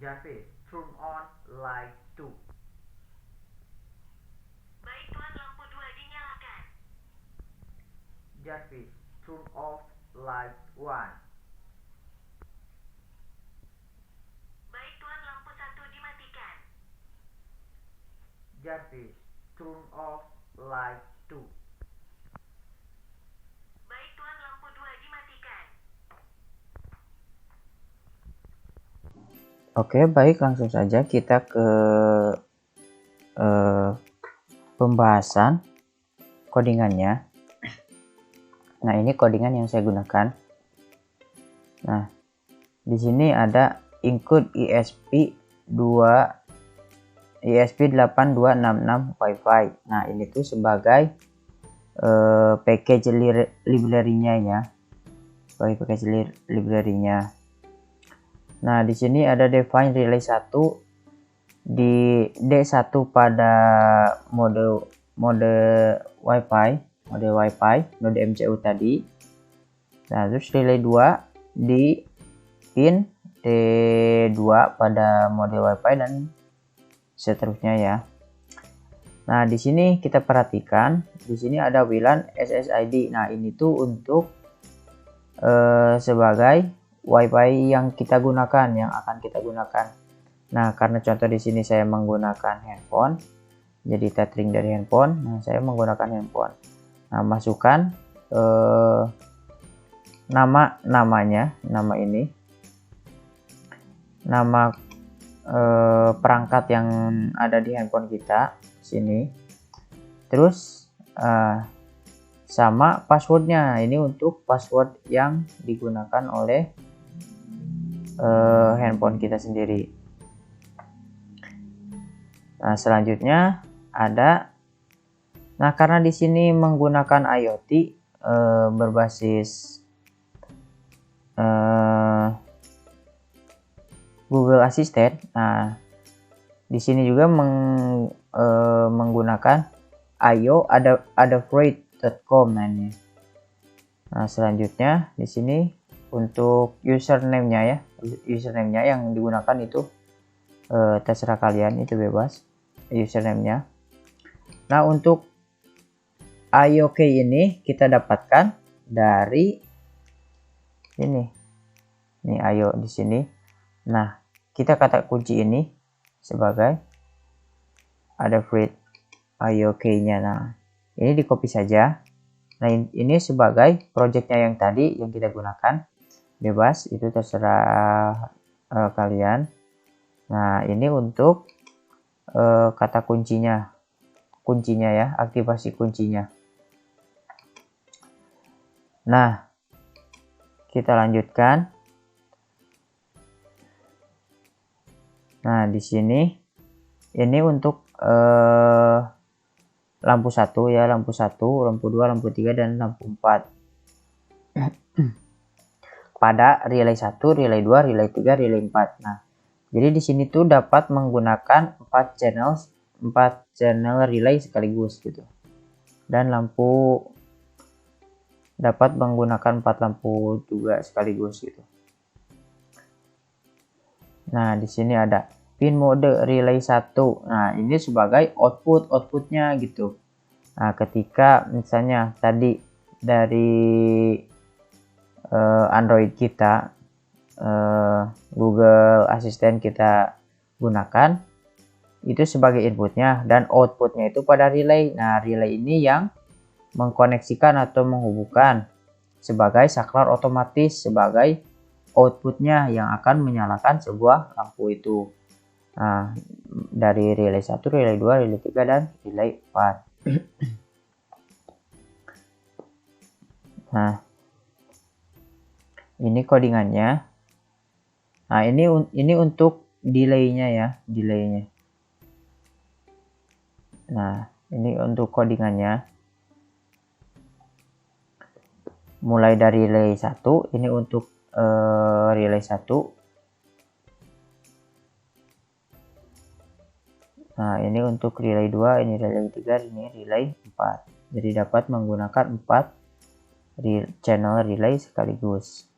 Jarvis, turn on light 2. Baik Tuan, lampu 2 dinyalakan. Jarvis, turn off light 1. Baik Tuan, lampu 1 dimatikan. Jarvis, turn off light 2. Baik Tuan, lampu 2 dimatikan. Oke, baik, langsung saja kita ke pembahasan codingannya. Nah, ini codingan yang saya gunakan. Nah, di sini ada include ESP8266 Wi-Fi. Nah, ini tuh sebagai package library-nya ya. Sebagai package library-nya. Nah, di sini ada define relay 1 di D1 pada mode Wi-Fi, node MCU tadi. Nah, terus relay 2 di pin D2 pada mode Wi-Fi dan seterusnya ya. Nah, di sini kita perhatikan, di sini ada WLAN SSID. Nah, ini tuh untuk sebagai Wi-Fi yang kita gunakan, yang akan kita gunakan. Nah, karena contoh di sini saya menggunakan handphone, jadi tethering dari handphone. Nah, saya menggunakan handphone. Nah, masukkan nama ini, nama perangkat yang ada di handphone kita sini. Terus sama passwordnya. Ini untuk password yang digunakan oleh handphone kita sendiri. Nah, selanjutnya ada, nah karena di sini menggunakan IoT berbasis Google Assistant. Nah, di sini juga menggunakan adafruit.com. Nah, selanjutnya di sini untuk username-nya ya, username-nya yang digunakan itu terserah kalian, itu bebas username-nya. Nah, untuk IOK ini kita dapatkan dari ini IO di sini. Nah, kita kata kunci ini sebagai adafruit IOK-nya. Nah, ini di copy saja. Nah, ini sebagai projectnya yang tadi yang kita gunakan, bebas, itu terserah kalian. Nah, ini untuk kata kuncinya ya, aktivasi kuncinya. Nah, kita lanjutkan. Nah, di sini ini untuk lampu 1 ya, lampu 1, lampu 2, lampu 3 dan lampu 4. Pada relay 1, relay 2, relay 3, relay 4. Nah, jadi di sini tuh dapat menggunakan 4 channel relay sekaligus gitu. Dan lampu dapat menggunakan 4 lampu juga sekaligus gitu. Nah, di sini ada pin mode relay 1. Nah, ini sebagai outputnya gitu. Nah, ketika misalnya tadi dari Android kita, Google Assistant kita gunakan, itu sebagai inputnya, dan outputnya itu pada relay. Nah, relay ini yang mengkoneksikan atau menghubungkan sebagai saklar otomatis sebagai outputnya yang akan menyalakan sebuah lampu itu. Nah, dari relay 1, relay 2, relay 3 dan relay 4. Nah, ini codingannya. Nah, ini untuk delay-nya ya, delay-nya. Nah, ini untuk codingannya. Mulai dari relay 1, ini untuk relay 1. Nah, ini untuk relay 2, ini relay 3, ini relay 4. Jadi dapat menggunakan 4 channel relay sekaligus.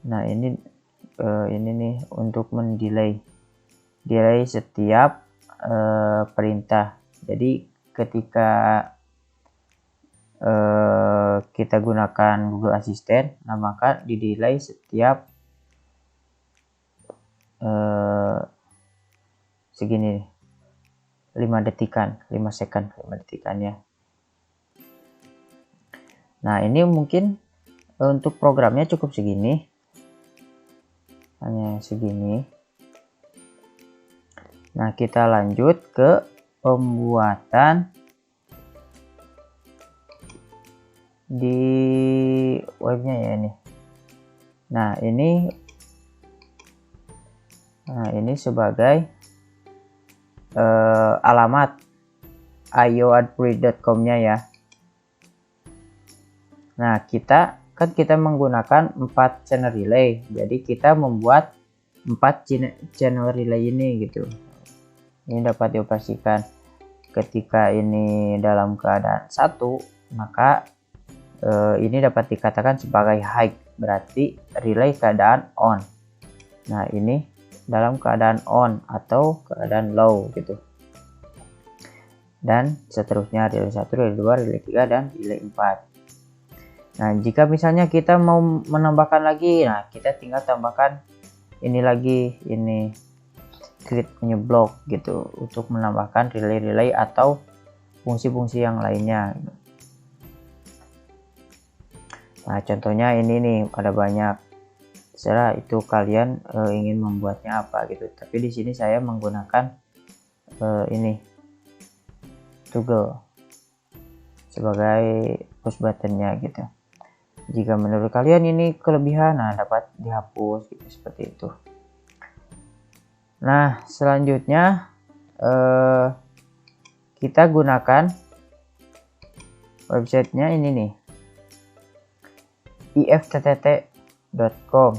Nah, ini ini nih untuk mendelay setiap perintah. Jadi ketika kita gunakan Google Assistant, nah maka di delay setiap segini 5 detikan, 5 detikan ya. Nah, ini mungkin untuk programnya cukup segini. Hanya segini. Nah, kita lanjut ke pembuatan di webnya ya ini. Nah, ini sebagai alamat ioadbreed.com-nya ya. Nah, kita menggunakan 4 channel relay. Jadi kita membuat 4 channel relay ini gitu. Ini dapat dioperasikan ketika ini dalam keadaan 1, maka ini dapat dikatakan sebagai high, berarti relay keadaan on. Nah, ini dalam keadaan on atau keadaan low gitu. Dan seterusnya relay 1, relay 2, relay 3 dan relay 4. Nah, jika misalnya kita mau menambahkan lagi, nah kita tinggal tambahkan ini lagi, ini create new block gitu untuk menambahkan relay-relay atau fungsi-fungsi yang lainnya. Nah, contohnya ini nih, ada banyak. Terserah itu kalian ingin membuatnya apa gitu. Tapi di sini saya menggunakan ini toggle sebagai push buttonnya gitu. Jika menurut kalian ini kelebihan, nah dapat dihapus gitu, seperti itu. Nah, selanjutnya kita gunakan websitenya ini nih, ifttt.com.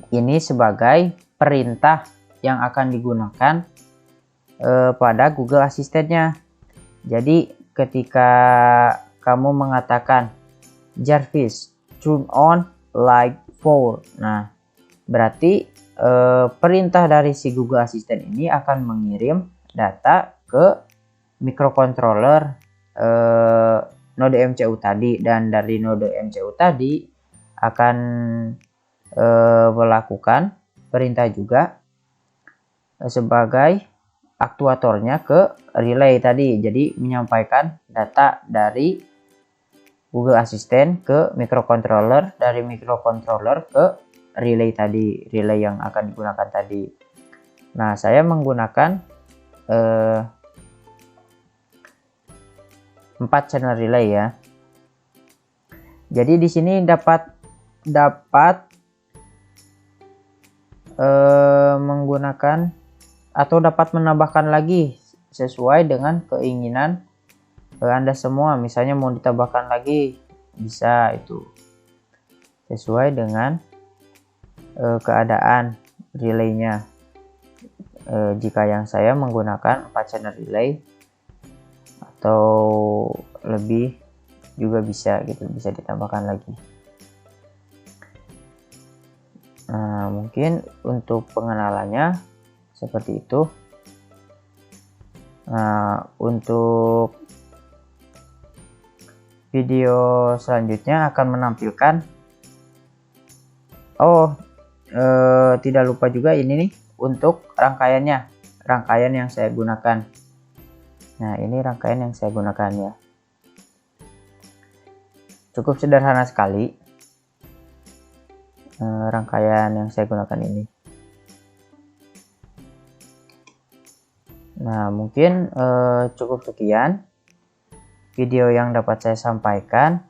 Ini sebagai perintah yang akan digunakan pada Google Assistant-nya. Jadi ketika kamu mengatakan Jarvis turn on light 4, nah berarti perintah dari si Google Assistant ini akan mengirim data ke microcontroller node MCU tadi, dan dari node MCU tadi akan melakukan perintah juga sebagai aktuatornya ke relay tadi. Jadi menyampaikan data dari Google Assistant ke microcontroller, dari microcontroller ke relay tadi, relay yang akan digunakan tadi. Nah, saya menggunakan 4 channel relay ya. Jadi di sini dapat menggunakan atau dapat menambahkan lagi sesuai dengan keinginan Anda semua. Misalnya mau ditambahkan lagi bisa, itu sesuai dengan keadaan relaynya. Jika yang saya menggunakan 4 channel relay atau lebih juga bisa gitu, bisa ditambahkan lagi. Nah, mungkin untuk pengenalannya seperti itu. Nah, untuk video selanjutnya akan menampilkan tidak lupa juga ini nih untuk rangkaian yang saya gunakan. Nah, ini rangkaian yang saya gunakan ya, cukup sederhana sekali rangkaian yang saya gunakan ini. Nah, mungkin cukup sekian video yang dapat saya sampaikan.